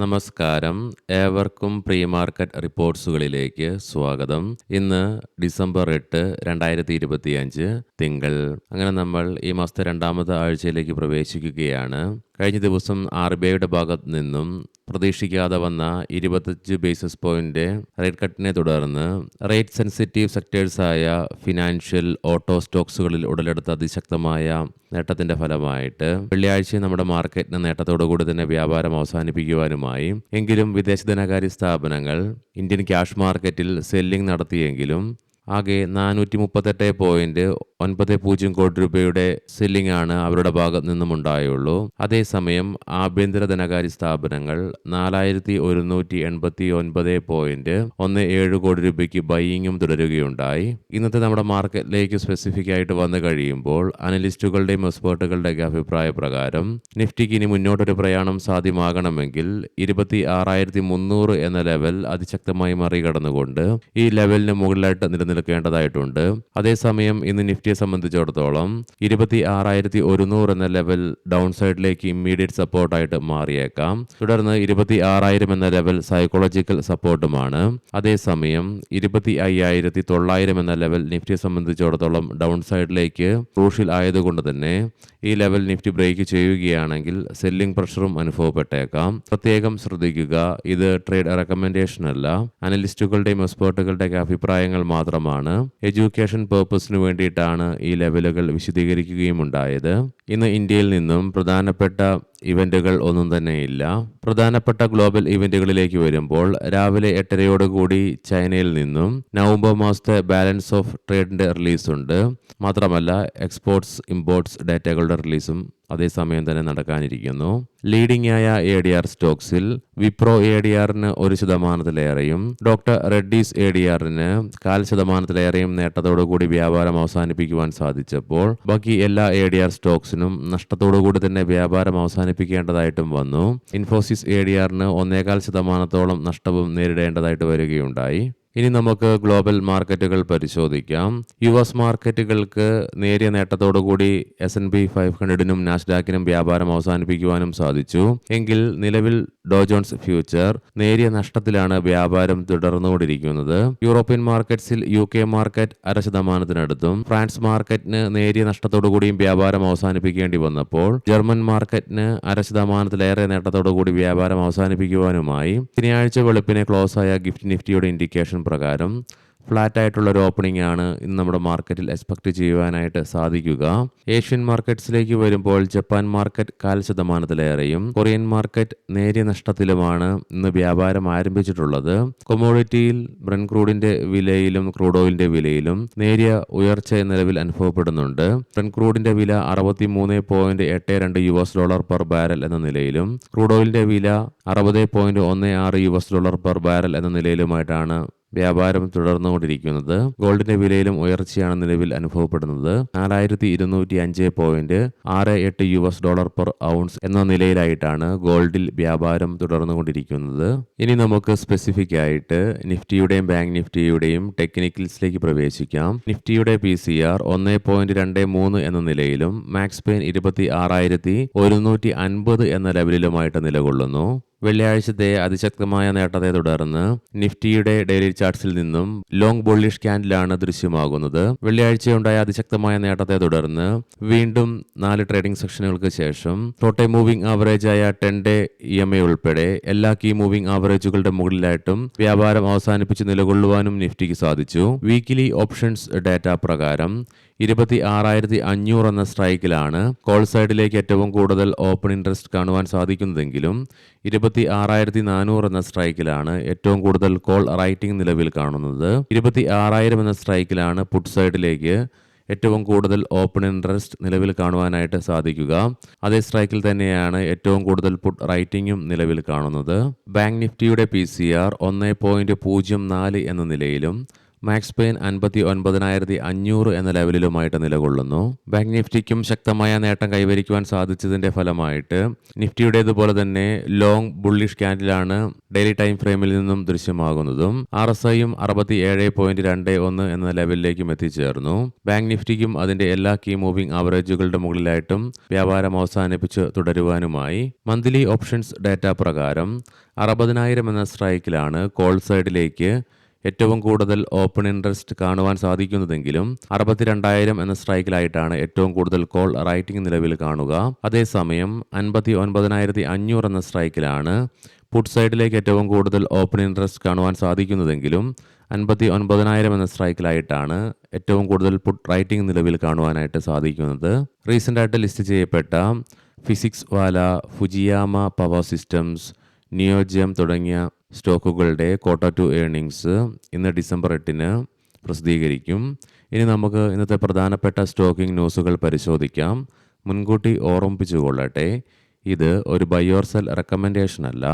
നമസ്കാരം. ഏവർക്കും pre market റിപ്പോർട്ട്സുകളിലേക്ക് സ്വാഗതം. ഇന്ന് ഡിസംബർ 8, 2025 തിങ്കൾ. അങ്ങനെ നമ്മൾ ഈ മാസത്തെ രണ്ടാമത്തെ ആഴ്ചയിലേക്ക് പ്രവേശിക്കുകയാണ്. കഴിഞ്ഞ ദിവസം RBIയുടെ ഭാഗത്ത് നിന്നും പ്രതീക്ഷിക്കാതെ വന്ന 25 ബേസിസ് പോയിന്റ് റേറ്റ് കട്ടിനെ തുടർന്ന് റേറ്റ് സെൻസിറ്റീവ് സെക്ടേഴ്സായ ഫിനാൻഷ്യൽ, ഓട്ടോ സ്റ്റോക്സുകളിൽ ഉടലെടുത്ത അതിശക്തമായ നേട്ടത്തിന്റെ ഫലമായിട്ട് വെള്ളിയാഴ്ച നമ്മുടെ മാർക്കറ്റിന് നേട്ടത്തോടുകൂടി തന്നെ വ്യാപാരം അവസാനിപ്പിക്കുവാനുമായി. എങ്കിലും വിദേശ ധനകാര്യ സ്ഥാപനങ്ങൾ ഇന്ത്യൻ ക്യാഷ് മാർക്കറ്റിൽ സെല്ലിംഗ് നടത്തിയെങ്കിലും ആകെ 438.90 കോടി രൂപയുടെ സെല്ലിംഗ് ആണ് അവരുടെ ഭാഗത്ത് നിന്നും ഉണ്ടായുള്ളൂ. അതേസമയം ആഭ്യന്തര ധനകാര്യ സ്ഥാപനങ്ങൾ 4189.17 കോടി രൂപയ്ക്ക് ബൈയിങ്ങും തുടരുകയുണ്ടായി. ഇന്നത്തെ നമ്മുടെ മാർക്കറ്റിലേക്ക് സ്പെസിഫിക് ആയിട്ട് വന്നു കഴിയുമ്പോൾ അനലിസ്റ്റുകളുടെയും എക്സ്പേർട്ടുകളുടെയൊക്കെ അഭിപ്രായ പ്രകാരം നിഫ്റ്റിക്ക് ഇനി മുന്നോട്ടൊരു പ്രയാണം സാധ്യമാകണമെങ്കിൽ 26,300 എന്ന ലെവൽ അതിശക്തമായി മറികടന്നുകൊണ്ട് ഈ ലെവലിന് മുകളിലായിട്ട് നിലനിൽക്കേണ്ടതായിട്ടുണ്ട്. അതേസമയം ഇന്ന് നിഫ്റ്റിയെ സംബന്ധിച്ചിടത്തോളം 26,100 എന്ന ലെവൽ ഡൗൺ സൈഡിലേക്ക് ഇമ്മീഡിയറ്റ് സപ്പോർട്ടായിട്ട് മാറിയേക്കാം. തുടർന്ന് 26,000 എന്ന ലെവൽ സൈക്കോളജിക്കൽ സപ്പോർട്ടുമാണ്. അതേസമയം 25,900 എന്ന ലെവൽ നിഫ്റ്റിയെ സംബന്ധിച്ചിടത്തോളം ഡൗൺ സൈഡിലേക്ക് ക്രൂഷ്യൽ ആയതുകൊണ്ട് തന്നെ ഈ ലെവൽ നിഫ്റ്റി ബ്രേക്ക് ചെയ്യുകയാണെങ്കിൽ സെല്ലിംഗ് പ്രഷറും അനുഭവപ്പെട്ടേക്കാം. പ്രത്യേകം ശ്രദ്ധിക്കുക, ഇത് ട്രേഡ് റെക്കമെൻഡേഷൻ അല്ല, അനലിസ്റ്റുകളുടെയും എക്സ്പേർട്ടുകളുടെയൊക്കെ അഭിപ്രായങ്ങൾ മാത്രമാണ്. എഡ്യൂക്കേഷൻ പേർപ്പസിന് വേണ്ടിയിട്ടാണ് ഈ ലെവലുകൾ വിശദീകരിക്കുകയും ഉണ്ടായത്. ഇന്ന് ഇന്ത്യയിൽ നിന്നും പ്രധാനപ്പെട്ട ഇവന്റുകൾ ഒന്നും തന്നെയില്ല. പ്രധാനപ്പെട്ട ഗ്ലോബൽ ഇവന്റുകളിലേക്ക് വരുമ്പോൾ രാവിലെ 8:30 ചൈനയിൽ നിന്നും നവംബർ മാസത്തെ ബാലൻസ് ഓഫ് ട്രേഡിന്റെ റിലീസ് ഉണ്ട്. മാത്രമല്ല എക്സ്പോർട്സ് ഇമ്പോർട്ട്സ് ഡാറ്റകളുടെ റിലീസും അതേസമയം തന്നെ നടക്കാനിരിക്കുന്നു. ലീഡിംഗ് ആയ ADR സ്റ്റോക്സിൽ വിപ്രോ ADRന് 1%-ലേറെയും ഡോക്ടർ റെഡ്ഡീസ് ADRന് 0.5%-ലേറെയും നേട്ടത്തോടുകൂടി വ്യാപാരം അവസാനിപ്പിക്കുവാൻ സാധിച്ചപ്പോൾ ബാക്കി എല്ലാ ADR സ്റ്റോക്സിനും നഷ്ടത്തോടുകൂടി തന്നെ വ്യാപാരം അവസാനിപ്പിക്കേണ്ടതായിട്ടും വന്നു. ഇൻഫോസിസ് ADRന് 1.25%-ഓളം നഷ്ടവും നേരിടേണ്ടതായിട്ട് വരികയുണ്ടായി. ഇനി നമുക്ക് ഗ്ലോബൽ മാർക്കറ്റുകൾ പരിശോധിക്കാം. US മാർക്കറ്റുകൾക്ക് നേരിയ നേട്ടത്തോടുകൂടി S&P 500നും നാസ്ഡാക്കിനും വ്യാപാരം അവസാനിപ്പിക്കുവാനും സാധിച്ചു. എങ്കിൽ നിലവിൽ ഡോ ജോൺസ് ഫ്യൂച്ചർ നേരിയ നഷ്ടത്തിലാണ് വ്യാപാരം തുടർന്നുകൊണ്ടിരിക്കുന്നത്. യൂറോപ്യൻ മാർക്കറ്റ്സിൽ UK മാർക്കറ്റ് 0.5%-നടുത്തും ഫ്രാൻസ് മാർക്കറ്റിന് നേരിയ നഷ്ടത്തോടുകൂടിയും വ്യാപാരം അവസാനിപ്പിക്കേണ്ടി വന്നപ്പോൾ ജർമ്മൻ മാർക്കറ്റിന് 0.5%-ലേറെ നേട്ടത്തോടുകൂടി വ്യാപാരം അവസാനിപ്പിക്കുവാനുമായി. ശനിയാഴ്ച വെളുപ്പിനെ ക്ലോസ് ആയ ഗിഫ്റ്റ് നിഫ്റ്റിയുടെ ഇൻഡിക്കേഷൻ പ്രകാരം ഫ്ലാറ്റ് ആയിട്ടുള്ള ഒരു ഓപ്പണിംഗ് ആണ് ഇന്ന് നമ്മുടെ മാർക്കറ്റിൽ എക്സ്പെക്ട് ചെയ്യുവാനായിട്ട് സാധിക്കുക. ഏഷ്യൻ മാർക്കറ്റ്സിലേക്ക് വരുമ്പോൾ ജപ്പാൻ മാർക്കറ്റ് 0.5%-ലേറെയും കൊറിയൻ മാർക്കറ്റ് നേരിയ നഷ്ടത്തിലുമാണ് ഇന്ന് വ്യാപാരം ആരംഭിച്ചിട്ടുള്ളത്. കൊമോഡിറ്റിയിൽ ബ്രന്റ് ക്രൂഡിന്റെ വിലയിലും ക്രൂഡ് ഓയിലിന്റെ വിലയിലും നേരിയ ഉയർച്ച നിലവിൽ അനുഭവപ്പെടുന്നുണ്ട്. ബ്രന്റ് ക്രൂഡിന്റെ വില $60.82 പെർ ബാരൽ എന്ന നിലയിലും ക്രൂഡ് ഓയിലിന്റെ വില $60.16 പെർ ബാരൽ എന്ന നിലയിലുമായിട്ടാണ് വ്യാപാരം തുടർന്നുകൊണ്ടിരിക്കുന്നത്. ഗോൾഡിന്റെ വിലയിലും ഉയർച്ചയാണ് നിലവിൽ അനുഭവപ്പെടുന്നത്. $4,205.68 പെർ ഔൺസ് എന്ന നിലയിലായിട്ടാണ് ഗോൾഡിൽ വ്യാപാരം തുടർന്നുകൊണ്ടിരിക്കുന്നത്. ഇനി നമുക്ക് സ്പെസിഫിക് ആയിട്ട് നിഫ്റ്റിയുടെയും ബാങ്ക് നിഫ്റ്റിയുടെയും ടെക്നിക്കൽസിലേക്ക് പ്രവേശിക്കാം. നിഫ്റ്റിയുടെ PCR 1.23 എന്ന നിലയിലും മാക്സ് പെയിൻ 26,150 എന്ന ലെവലിലുമായിട്ട് നിലകൊള്ളുന്നു. വെള്ളിയാഴ്ചത്തെ അതിശക്തമായ നേട്ടത്തെ തുടർന്ന് നിഫ്റ്റിയുടെ ഡെയിലി ചാർട്ട്സിൽ നിന്നും ലോങ് ബുള്ളിഷ് ക്യാൻഡിലാണ് ദൃശ്യമാകുന്നത്. വെള്ളിയാഴ്ചയുണ്ടായ അതിശക്തമായ നേട്ടത്തെ തുടർന്ന് വീണ്ടും 4 ട്രേഡിംഗ് സെഷനുകൾക്ക് ശേഷം ഷോർട്ട് ടൈം മൂവിംഗ് ആവറേജ് ആയ 10-day EMA ഉൾപ്പെടെ എല്ലാ കീ മൂവിംഗ് ആവറേജുകളുടെ മുകളിലായിട്ടും വ്യാപാരം അവസാനിപ്പിച്ച് നിലകൊള്ളുവാനും നിഫ്റ്റിക്ക് സാധിച്ചു. വീക്കിലി ഓപ്ഷൻസ് ഡാറ്റ പ്രകാരം 26,500 എന്ന സ്ട്രൈക്കിലാണ് കോൾ സൈഡിലേക്ക് ഏറ്റവും കൂടുതൽ ഓപ്പൺ ഇൻട്രസ്റ്റ് കാണുവാൻ സാധിക്കുന്നതെങ്കിലും 26,400 എന്ന സ്ട്രൈക്കിലാണ് ഏറ്റവും കൂടുതൽ കോൾ റൈറ്റിംഗ് നിലവിൽ കാണുന്നത്. 26,000 എന്ന സ്ട്രൈക്കിലാണ് പുട്ട് സൈഡിലേക്ക് ഏറ്റവും കൂടുതൽ ഓപ്പൺ ഇൻട്രസ്റ്റ് നിലവിൽ കാണുവാനായിട്ട് സാധിക്കുക. അതേ സ്ട്രൈക്കിൽ തന്നെയാണ് ഏറ്റവും കൂടുതൽ പുട്ട് റൈറ്റിംഗും നിലവിൽ കാണുന്നത്. ബാങ്ക് നിഫ്റ്റിയുടെ PCR 1.04 എന്ന നിലയിലും മാക്സ് പെയിൻ 59,500 എന്ന ലെവലിലുമായിട്ട് നിലകൊള്ളുന്നു. ബാങ്ക് നിഫ്റ്റിക്കും ശക്തമായ നേട്ടം കൈവരിക്കുവാൻ സാധിച്ചതിന്റെ ഫലമായിട്ട് നിഫ്റ്റിയുടേതുപോലെ തന്നെ ലോങ് ബുള്ളിഷ് ക്യാൻഡിലാണ് ഡെയിലി ടൈം ഫ്രെയിമിൽ നിന്നും ദൃശ്യമാകുന്നതും. RSIയും 67.21 എന്ന ലെവലിലേക്കും എത്തിച്ചേർന്നു. ബാങ്ക് നിഫ്റ്റിക്കും അതിന്റെ എല്ലാ കീ മൂവിംഗ് ആവറേജുകളുടെ മുകളിലായിട്ടും വ്യാപാരം അവസാനിപ്പിച്ച് തുടരുവാനുമായി. മന്ത്ലി ഓപ്ഷൻസ് ഡാറ്റ പ്രകാരം 60,000 എന്ന സ്ട്രൈക്കിലാണ് കോൾ സൈഡിലേക്ക് ഏറ്റവും കൂടുതൽ ഓപ്പൺ ഇൻട്രസ്റ്റ് കാണുവാൻ സാധിക്കുന്നതെങ്കിലും 62,000 എന്ന സ്ട്രൈക്കിലായിട്ടാണ് ഏറ്റവും കൂടുതൽ കോൾ റൈറ്റിംഗ് നിലവിൽ കാണുക. അതേസമയം 59,500 എന്ന സ്ട്രൈക്കിലാണ് പുട്ട് സൈഡിലേക്ക് ഏറ്റവും കൂടുതൽ ഓപ്പൺ ഇൻട്രസ്റ്റ് കാണുവാൻ സാധിക്കുന്നതെങ്കിലും 59,000 എന്ന സ്ട്രൈക്കിലായിട്ടാണ് ഏറ്റവും കൂടുതൽ പുട്ട് റൈറ്റിംഗ് നിലവിൽ കാണുവാനായിട്ട് സാധിക്കുന്നത്. റീസെൻ്റായിട്ട് ലിസ്റ്റ് ചെയ്യപ്പെട്ട ഫിസിക്സ് വാല, ഫുജിയാമ പവർ സിസ്റ്റംസ്, നിയോജം തുടങ്ങിയ സ്റ്റോക്കുകളുടെ ക്വാർട്ടർ 2 ഏർണിങ്സ് ഇന്ന് ഡിസംബർ 8 പ്രസിദ്ധീകരിക്കും. ഇനി നമുക്ക് ഇന്നത്തെ പ്രധാനപ്പെട്ട സ്റ്റോക്കിംഗ് ന്യൂസുകൾ പരിശോധിക്കാം. മുൻകൂട്ടി ഓർമ്മിപ്പിച്ചുകൊള്ളട്ടെ, ഇത് ഒരു ബൈ ഓർ സെൽ റെക്കമെൻഡേഷൻ അല്ല.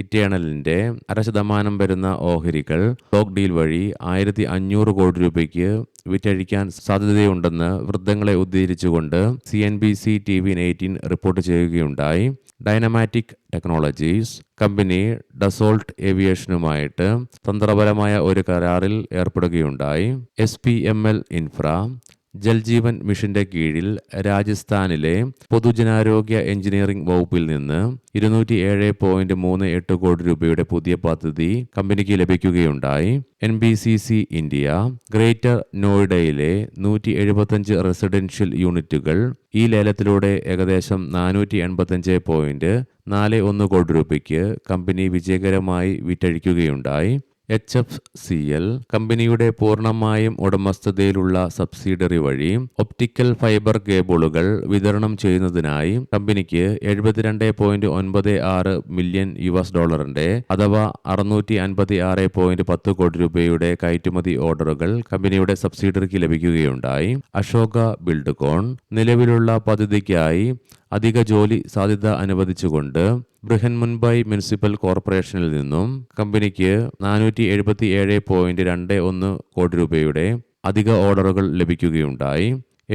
ഇറ്റേണലിൻ്റെ 0.5% വരുന്ന ഓഹരികൾ സ്റ്റോക്ക് ഡീൽ വഴി 1,500 കോടി രൂപയ്ക്ക് വിറ്റഴിക്കാൻ സാധ്യതയുണ്ടെന്ന് വൃത്തങ്ങളെ ഉദ്ധരിച്ചുകൊണ്ട് CNBC TV 18 റിപ്പോർട്ട് ചെയ്യുകയുണ്ടായി. ഡൈനമാറ്റിക് ടെക്നോളജീസ് കമ്പനി ഡസോൾട്ട് ഏവിയേഷനുമായിട്ട് തന്ത്രപരമായ ഒരു കരാറിൽ ഏർപ്പെടുകയുണ്ടായി. SPML ഇൻഫ്ര ജൽജീവൻ മിഷന്റെ കീഴിൽ രാജസ്ഥാനിലെ പൊതുജനാരോഗ്യ എഞ്ചിനീയറിംഗ് വകുപ്പിൽ നിന്ന് 207.38 കോടി രൂപയുടെ പുതിയ പദ്ധതി കമ്പനിക്ക് ലഭിക്കുകയുണ്ടായി. NBCC ഇന്ത്യ ഗ്രേറ്റർ നോയിഡയിലെ 175 റെസിഡൻഷ്യൽ യൂണിറ്റുകൾ ഈ ലേലത്തിലൂടെ ഏകദേശം 485.41 കോടി രൂപയ്ക്ക് കമ്പനി വിജയകരമായി വിറ്റഴിക്കുകയുണ്ടായി. HFCL കമ്പനിയുടെ പൂർണ്ണമായും ഉടമസ്ഥതയിലുള്ള സബ്സിഡറി വഴി ഒപ്റ്റിക്കൽ ഫൈബർ കേബിളുകൾ വിതരണം ചെയ്യുന്നതിനായി കമ്പനിക്ക് $72.96 മില്യൺ അഥവാ 656.10 കോടി രൂപയുടെ കയറ്റുമതി ഓർഡറുകൾ കമ്പനിയുടെ സബ്സിഡറിക്ക് ലഭിക്കുകയുണ്ടായി. അശോക ബിൽഡ്കോൺ നിലവിലുള്ള പദ്ധതിക്കായി അധിക ജോലി സാധ്യത അനുവദിച്ചുകൊണ്ട് ബൃഹൻ മുംബൈ മുനിസിപ്പൽ കോർപ്പറേഷനിൽ നിന്നും കമ്പനിക്ക് 477.21 കോടി രൂപയുടെ അധിക ഓർഡറുകൾ ലഭിക്കുകയുണ്ടായി.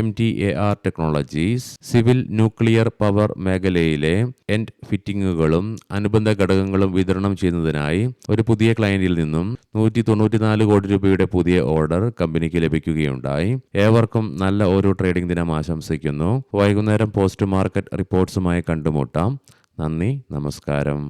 MTAR technologies civil nuclear power മേഖലയിലെ എൻഡ് ഫിറ്റിംഗുകളും അനുബന്ധ ഘടകങ്ങളും വിതരണം ചെയ്യുന്നതിനായി ഒരു പുതിയ ക്ലയന്റിൽ നിന്നും 194 കോടി രൂപയുടെ പുതിയ ഓർഡർ കമ്പനിക്ക് ലഭിക്കുകയുണ്ടായി. ഏവർക്കും നല്ല ഒരു ട്രേഡിംഗ് ദിനം ആശംസിക്കുന്നു. വൈകുന്നേരം പോസ്റ്റ് മാർക്കറ്റ് റിപ്പോർട്ട്സുമായി കണ്ടുമുട്ടാം. നന്ദി, നമസ്കാരം.